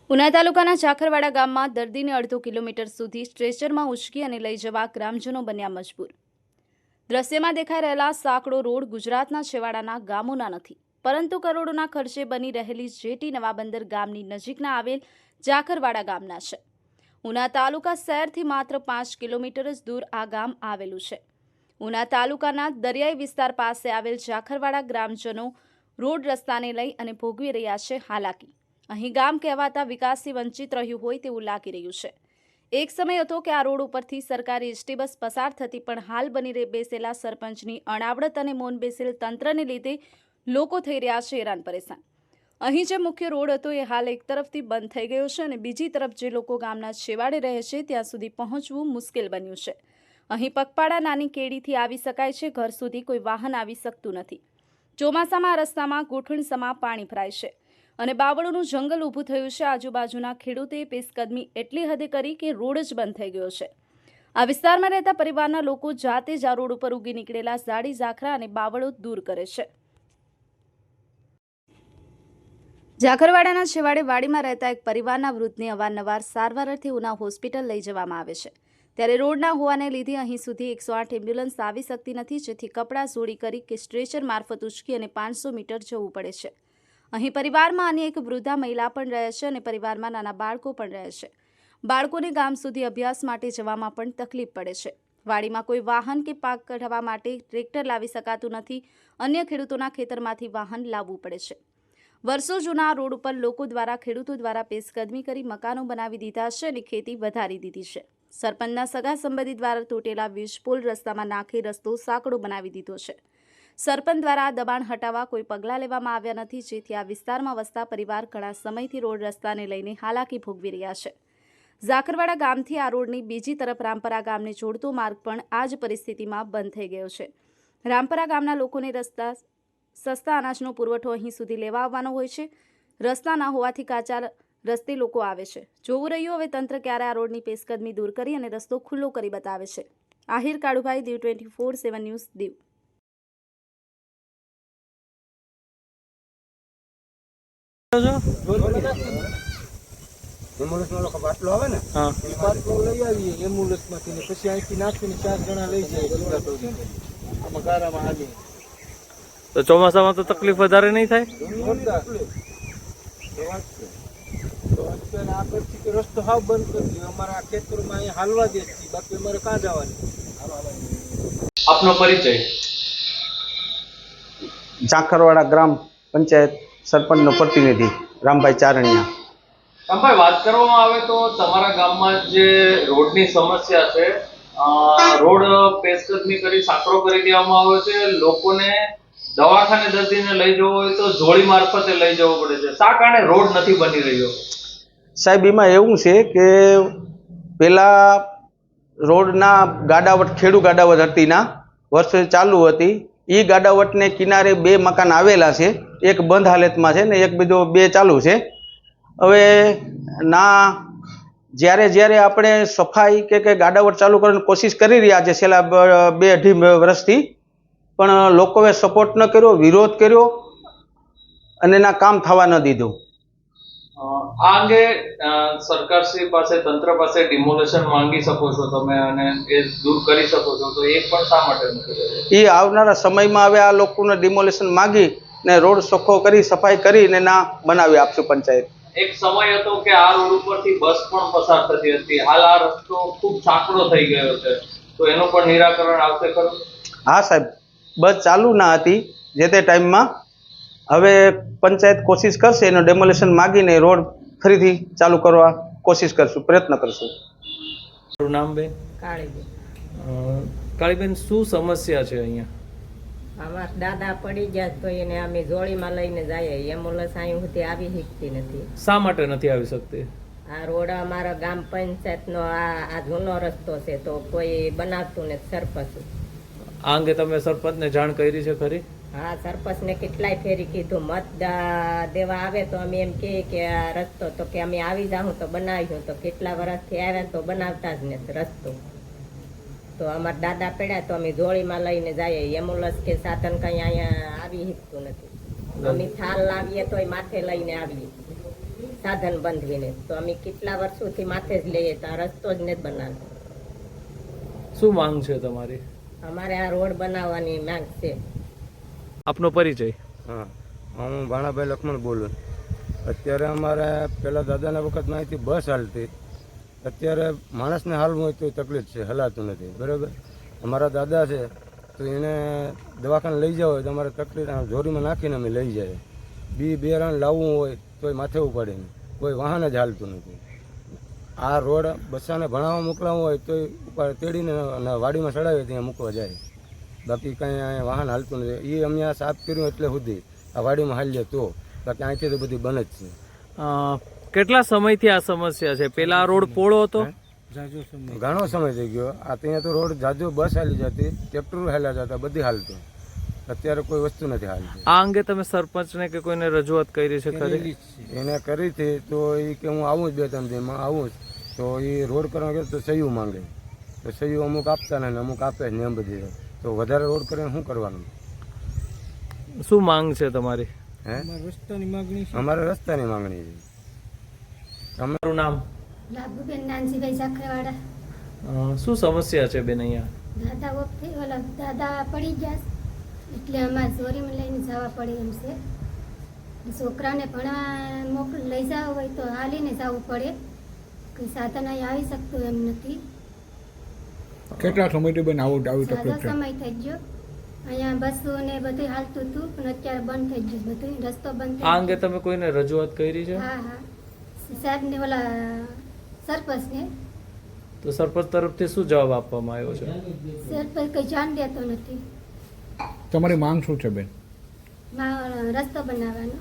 ઉના તાલુકાના ચાખરવાડા ગામમાં દર્દીને અડધો કિલોમીટર સુધી સ્ટ્રેચરમાં ઉંચકી અને લઈ જવા ગ્રામજનો બન્યા મજબૂર। દ્રશ્યમાં દેખાઈ રહેલા સાંકડો રોડ ગુજરાતના છેવાડાના ગામોના નથી, પરંતુ કરોડોના ખર્ચે બની રહેલી જેટી નવાબંદર ગામની નજીકના આવેલ ચાખરવાડા ગામના છે। ઉના તાલુકા શહેરથી માત્ર 5 કિલોમીટર જ દૂર આ ગામ આવેલું છે। ઉના તાલુકાના દરિયાઈ વિસ્તાર પાસે આવેલ ચાખરવાડા ગ્રામજનો રોડ રસ્તાને લઈ અને ભોગવી રહ્યા છે હાલાકી। અહીં ગામ કહેવાતા વિકાસથી વંચિત રહ્યું હોય તેવું લાગી રહ્યું છે। એક સમય હતો કે આ રોડ ઉપરથી સરકારી એસટી બસ પસાર થતી, પણ હાલ બની બેસેલા સરપંચની અણાવડત અને મૌન બેસેલ તંત્રને લીધે લોકો થઈ રહ્યા છે હેરાન પરેશાન। અહીં જે મુખ્ય રોડ હતો એ હાલ એક તરફથી બંધ થઈ ગયો છે અને બીજી તરફ જે લોકો ગામના છેવાડે રહે છે ત્યાં સુધી પહોંચવું મુશ્કેલ બન્યું છે। અહીં પગપાળા નાની કેડીથી આવી શકાય છે, ઘર સુધી કોઈ વાહન આવી શકતું નથી। ચોમાસામાં આ રસ્તામાં ગોઠણસમા પાણી ભરાય છે અને બાવળોનું જંગલ ઊભું થયું છે। આજુબાજુના ખેડૂતોએ પેશકદમી એટલી હદે કરી કે રોડ જ બંધ થઈ ગયો છે। આ વિસ્તારમાં રહેતા પરિવારના લોકો જાતે જ આ રોડ ઉપર ઉગી નીકળેલા ઝાડી ઝાખરા અને બાવળો દૂર કરે છે। ઝાખરવાડાના છેવાડે વાડીમાં રહેતા એક પરિવારના વૃદ્ધને અવારનવાર સારવાર અર્થે ઉના હોસ્પિટલ લઈ જવામાં આવે છે, ત્યારે રોડના હોવાને લીધે અહીં સુધી 108 એમ્બ્યુલન્સ આવી શકતી નથી, જેથી કપડાં જોડી કરી કે સ્ટ્રેચર મારફત ઉચકી અને 500 મીટર જવું પડે છે। અહીં પરિવારમાં અન્ય એક વૃદ્ધા મહિલા પણ રહે છે અને પરિવારમાં નાના બાળકો પણ રહે છે। બાળકોને ગામ સુધી અભ્યાસ માટે જવામાં પણ તકલીફ પડે છે। વાડીમાં કોઈ વાહન કે પાક કાઢવા માટે ટ્રેક્ટર લાવી શકાતું નથી, અન્ય ખેડૂતોના ખેતરમાંથી વાહન લાવવું પડે છે। વર્ષો જૂના રોડ ઉપર લોકો દ્વારા ખેડૂતો દ્વારા પેશકદમી કરી મકાનો બનાવી દીધા છે અને ખેતી વધારી દીધી છે। સરપંચના સગા સંબંધી દ્વારા તૂટેલા વીજપોલ રસ્તામાં નાખી રસ્તો સાંકડો બનાવી દીધો છે। સરપંચ દ્વારા દબાણ હટાવવા કોઈ પગલાં લેવામાં આવ્યા નથી, જેથી આ વિસ્તારમાં વસતા પરિવાર ઘણા સમયથી રોડ રસ્તાને લઈને હાલાકી ભોગવી રહ્યા છે। ઝાખરવાડા ગામથી આ રોડની બીજી તરફ રામપરા ગામને જોડતો માર્ગ પણ આ જ પરિસ્થિતિમાં બંધ થઈ ગયો છે। રામપરા ગામના લોકોને સસ્તા અનાજનો પુરવઠો અહીં સુધી લેવા આવવાનો હોય છે। રસ્તા ના હોવાથી કાચા રસ્તે લોકો આવે છે। જોવું રહ્યું હવે તંત્ર ક્યારે આ રોડની પેશકદમી દૂર કરી અને રસ્તો ખુલ્લો કરી બતાવે છે। આહિર કાળુભાઈ, દીવ 24/7 ન્યૂઝ, દીવ। એમ્બ્યુલન્સનો લોકો બાટલો આવે ને, એ બાટલો લઈ આવીએ એમ્બ્યુલન્સમાંથી ને પછી અહીંથી નાખીને 4 જણા લઈ જાય આમાં ગારામાં હાલી। તો ચોમાસામાં તો તકલીફ વધારે નહીં થાય? આગળથી કે રસ્તો હાવ બંધ કરી દે, અમારા ખેતરમાં અહીંયા હાલવા દે, બાકી અમારે કાં જવાની। આપનો પરિચય? ઝાખરવાડા ગ્રામ પંચાયત સરપંચનો પ્રતિનિધિ રામભાઈ ચારણિયા। રામભાઈ, વાત કરવામાં આવે તો તમારા ગામમાં જે રોડની સમસ્યા છે, રોડ પેશકદમી કરી સાંકડો કરી દેવામાં આવ્યો છે। લોકોને દવાખાને દર્દીને લઈ જવો હોય તો જોડી મારફતે લઈ જવો પડે છે, શા કારણે રોડ નથી બની રહ્યો? સાહેબ, એમાં એવું છે કે પેલા રોડના ગાડાવટ ગાડાવટ હતી ના વર્ષે ચાલુ હતી, એ ગાડાવટને કિનારે 2 મકાન આવેલા છે, એક બંધ હાલતમાં છે ને એક બીજો 2 ચાલુ છે। હવે જ્યારે આપણે સફાઈ કે ગાડાવટ ચાલુ કરવાની કોશિશ કરી રહ્યા છે છેલ્લા 2-2.5 વર્ષથી, પણ લોકોએ સપોર્ટ ન કર્યો, વિરોધ કર્યો અને એના કામ થવા ન દીધું। આ અંગે સરકારશ્રી પાસે, તંત્ર પાસે ડિમોલેશન માંગી શકો છો તમે અને એ દૂર કરી શકો છો, તો એ પણ શા માટે નથી કર્યું? એ આવનારા સમયમાં હવે આ લોકોને ડિમોલેશન માગી ને રોડ ચોખ્ખો કરી સફાઈ કરીને ના બનાવી આપશું પંચાયત। એક સમય હતો કે આ રોડ ઉપરથી બસ પણ પસાર થતી હતી, હાલ આ રસ્તો ખૂબ સાંકડો થઈ ગયો છે, તો એનું પણ નિરાકરણ આવશે ખરું? હા સાહેબ, બસ ચાલુ ના હતી જે તે ટાઈમમાં, હવે પંચાયત કોશિશ કરશે એનું ડેમોલેશન માગીને રોડ ફરીથી ચાલુ કરવા કોશિશ કરશું, પ્રયત્ન કરશું। મારું નામ બેન? કાળીબેન। કાળીબેન, શું સમસ્યા છે અહીંયા? અમારા દાદા પડી ગયા તો એને અમે જોડીમાં લઈને જઈએ, એમ્બ્યુલન્સ અહીં સુધી આવી શકતી નથી। શા માટે નથી આવી શકતી? આ રોડ અમારા ગામ પંચાયતનો આ જૂનો રસ્તો છે, તો કોઈ બનાવતું નથી સરપંચ। આ અંગે તમે સરપંચને જાણ કરી છે ખરી? હા, સરપંચને કેટલાય ફેરી કીધું, મત દેવા આવે તો અમે એમ કહીએ કે આ રસ્તો, તો કે અમે આવી જાઉં તો બનાવ્યું, તો કેટલા વર્ષથી આવ્યા તો બનાવતા જ નથી રસ્તો। તો અમારા દાદા પડ્યા તો અમે જોડીમાં લઈને જઈએ, એમ્બ્યુલન્સ કે સાધન કઈ અહીંયા આવી શકતું નથી। અમે થાલ લાવીએ તોય માથે લઈને આવીએ। સાધન બંધવીને. તો અમે કેટલા વર્ષોથી માથે જ લઈએ તો આ રસ્તો જ નથી બનાવતો. શું માંગ છે તમારી? અમારે આ રોડ બનાવવાની માંગ છે. આપનો પરિચય? હા, હું ભાણાભાઈ લક્ષ્મણ બોલું. અત્યારે અમારે પેલા દાદાના વખતમાં અહીંથી બસ હાલતી. અત્યારે માણસને હાલવું હોય તો તકલીફ છે, હલાતું નથી. બરાબર, અમારા દાદા છે તો એને દવાખાને લઈ જવા હોય તો અમારે તકલીફ જોરીમાં નાખીને અમે લઈ જાય. બે રણ લાવવું હોય તોય માથે ઉપાડીને, કોઈ વાહન જ હાલતું નથી. આ રોડ બસાને ભણાવવા મોકલાવવું હોય તોય ઉપાડ તેડીને અને વાડીમાં ચડાવીએ ત્યાં મૂકવા જાય. બાકી કંઈ અહીંયા વાહન હાલતું નથી. એ અમે આ સાફ કર્યું એટલે સુધી આ વાડીમાં હાલીએ તો, બાકી અહીંથી તો બધી બંધ જ છે. કેટલા સમયથી આ સમસ્યા છે? પેલા આ રોડ પોળો હતો? ઘણો સમય થઈ ગયો. આ ત્યાં તો રોડ જાજો બસ હાલી જતી, ટ્રેક્ટર હાલ્યા જતા, બધી હાલતું. અત્યારે કોઈ વસ્તુ નથી હાલતી. આ અંગે તમે સરપંચને કે કોઈને રજૂઆત કરી છે ખરી? એને કરી હતી તો એ કે હું આવું જ 2-3 દિનમાં આવું જ. તો એ રોડ કરવા ગયા તો સહયું માંગે. તો સહયું અમુક આપતા ને અમુક આપે જ ને એમ બધી. તો વધારે રોડ કરીને શું કરવાનું? શું માંગ છે તમારી? હે, અમારે રસ્તાની માંગણી છે. તમારું નામ? લાભુબેન નાનજીભાઈ જાખરેવાડા. શું સમસ્યા છે બેન અહીંયા? દાદા વખતે ઓલા દાદા પડી ગયા એટલે અમારે ચોરીમાં લઈને જવા પડે એમ છે. છોકરાને ભણવા લઈ જવા હોય તો હાલીને જવું પડે. કંઈ સાધન અહીં આવી શકતું એમ નથી. કેટલા સમયથી બેન આવું સાદો તકલીફ છે? સમય થઈ ગયો. અહીંયા બસો ને બધું હાલતું હતું પણ અત્યારે બંધ થઈ ગયું બધું, રસ્તો બંધ આ થઈ અંગે તમે કોઈને રજૂઆત કરી છે? ગયો. હા હા, સાહેબને ઓલા સરપંચને. તો સરપંચ તરફથી શું જવાબ આપવામાં આવ્યો છે? સરપંચ કંઈ જાણ દેતો નથી. તમારી માંગ શું છે બેન? રસ્તો બનાવવાનો.